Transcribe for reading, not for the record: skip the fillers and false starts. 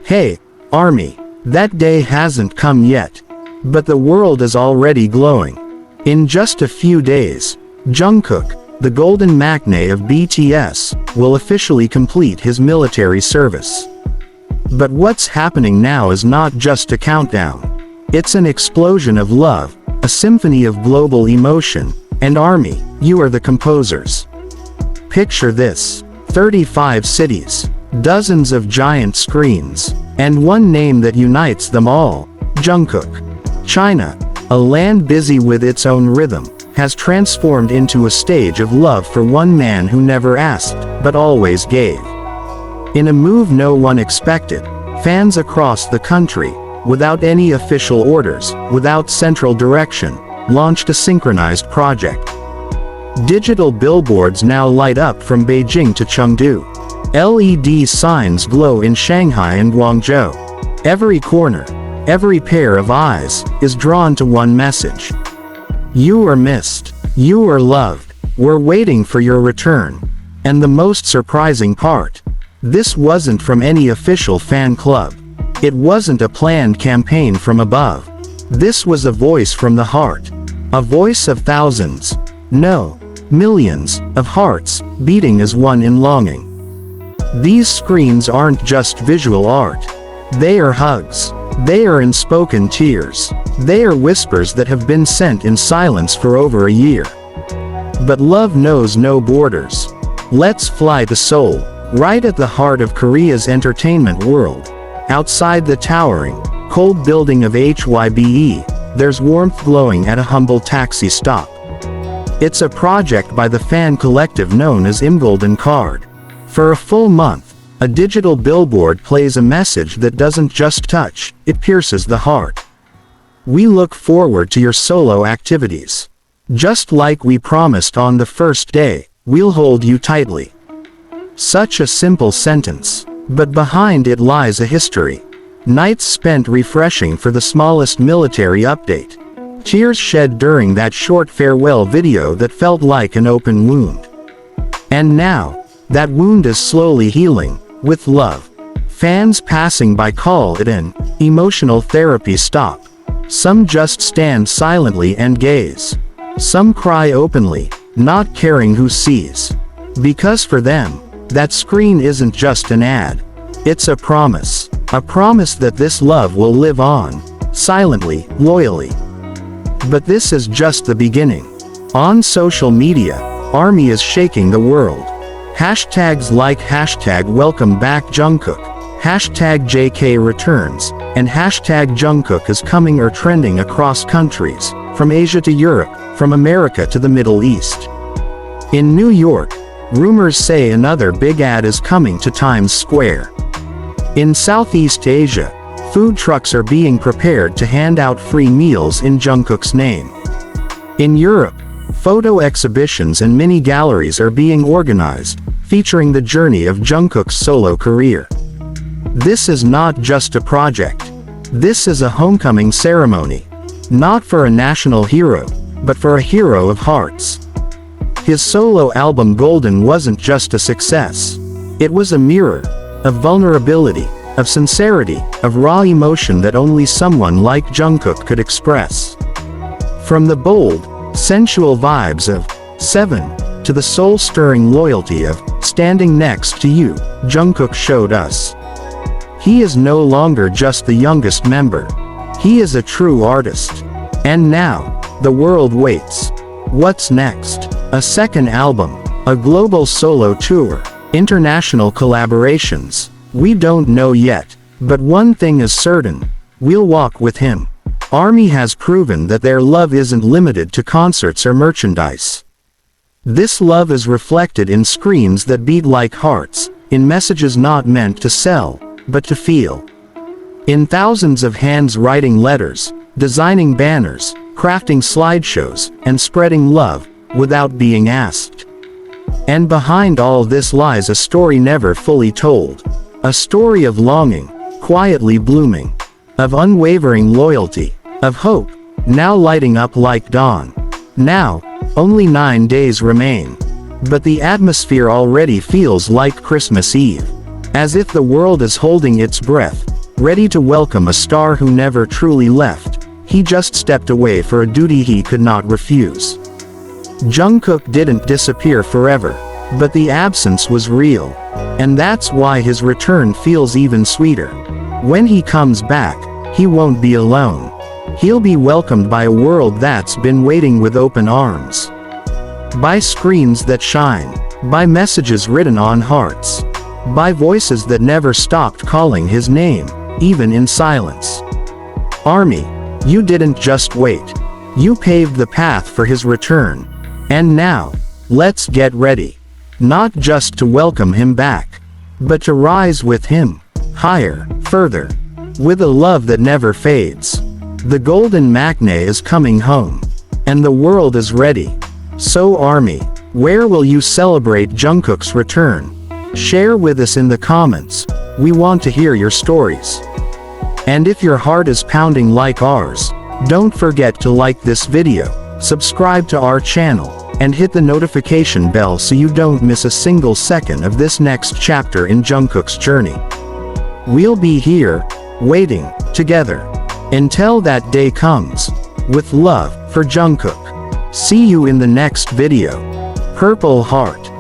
Hey, Army, that day hasn't come yet. But the world is already glowing. In just a few days, Jungkook, the Golden Maknae of BTS, will officially complete his military service. But what's happening now is not just a countdown. It's an explosion of love, a symphony of global emotion, and Army, you are the composers. Picture this: 35 cities, dozens of giant screens, and one name that unites them all: Jungkook. China, a land busy with its own rhythm, has transformed into a stage of love for one man who never asked, but always gave. In a move no one expected, fans across the country, without any official orders, without central direction, launched a synchronized project. Digital billboards now light up from Beijing to Chengdu. LED signs glow in Shanghai and Guangzhou. Every corner, every pair of eyes, is drawn to one message. You are missed. You are loved. We're waiting for your return. And the most surprising part: this wasn't from any official fan club. It wasn't a planned campaign from above. This was a voice from the heart. A voice of thousands, no, millions, of hearts, beating as one in longing. These screens aren't just visual art. They are hugs. They are unspoken tears. They are whispers that have been sent in silence for over a year. But love knows no borders. Let's fly to Seoul, right at the heart of Korea's entertainment world. Outside the towering, cold building of HYBE, there's warmth glowing at a humble taxi stop. It's a project by the fan collective known as Golden Card. For a full month, a digital billboard plays a message that doesn't just touch, it pierces the heart. We look forward to your solo activities. Just like we promised on the first day, we'll hold you tightly. Such a simple sentence, but behind it lies a history. Nights spent refreshing for the smallest military update. Tears shed during that short farewell video that felt like an open wound. And now, that wound is slowly healing, with love. Fans passing by call it an emotional therapy stop. Some just stand silently and gaze. Some cry openly, not caring who sees. Because for them, that screen isn't just an ad. It's a promise. A promise that this love will live on, silently, loyally. But this is just the beginning. On social media, Army is shaking the world. Hashtags like #WelcomeBackJungkook, #JK returns, and #Jungkook is coming are trending across countries, from Asia to Europe, from America to the Middle East. In New York, rumors say another big ad is coming to Times Square. In Southeast Asia, food trucks are being prepared to hand out free meals in Jungkook's name. In Europe, photo exhibitions and mini galleries are being organized, featuring the journey of Jungkook's solo career. This is not just a project. This is a homecoming ceremony. Not for a national hero, but for a hero of hearts. His solo album Golden wasn't just a success. It was a mirror of vulnerability, of sincerity, of raw emotion that only someone like Jungkook could express. From the bold, sensual vibes of 7 to the soul-stirring loyalty of Standing Next to You, Jungkook showed us. He is no longer just the youngest member. He is a true artist. And now, the world waits. What's next? A second album, a global solo tour, international collaborations. We don't know yet, but one thing is certain: we'll walk with him. Army has proven that their love isn't limited to concerts or merchandise. This love is reflected in screens that beat like hearts, in messages not meant to sell, but to feel. In thousands of hands writing letters, designing banners, crafting slideshows, and spreading love, without being asked. And behind all this lies a story never fully told. A story of longing, quietly blooming. Of unwavering loyalty. Of hope, now lighting up like dawn. Now, only 9 days remain. But the atmosphere already feels like Christmas Eve. As if the world is holding its breath, ready to welcome a star who never truly left. He just stepped away for a duty he could not refuse. Jungkook didn't disappear forever, but the absence was real. And that's why his return feels even sweeter. When he comes back, he won't be alone. He'll be welcomed by a world that's been waiting with open arms. By screens that shine, by messages written on hearts, by voices that never stopped calling his name, even in silence. Army, you didn't just wait. You paved the path for his return. And now, let's get ready. Not just to welcome him back, but to rise with him, higher, further, with a love that never fades. The Golden Maknae is coming home. And the world is ready. So Army, where will you celebrate Jungkook's return? Share with us in the comments. We want to hear your stories. And if your heart is pounding like ours, don't forget to like this video, subscribe to our channel, and hit the notification bell so you don't miss a single second of this next chapter in Jungkook's journey. We'll be here, waiting, together, until that day comes. With love, for Jungkook. See you in the next video. Purple Heart.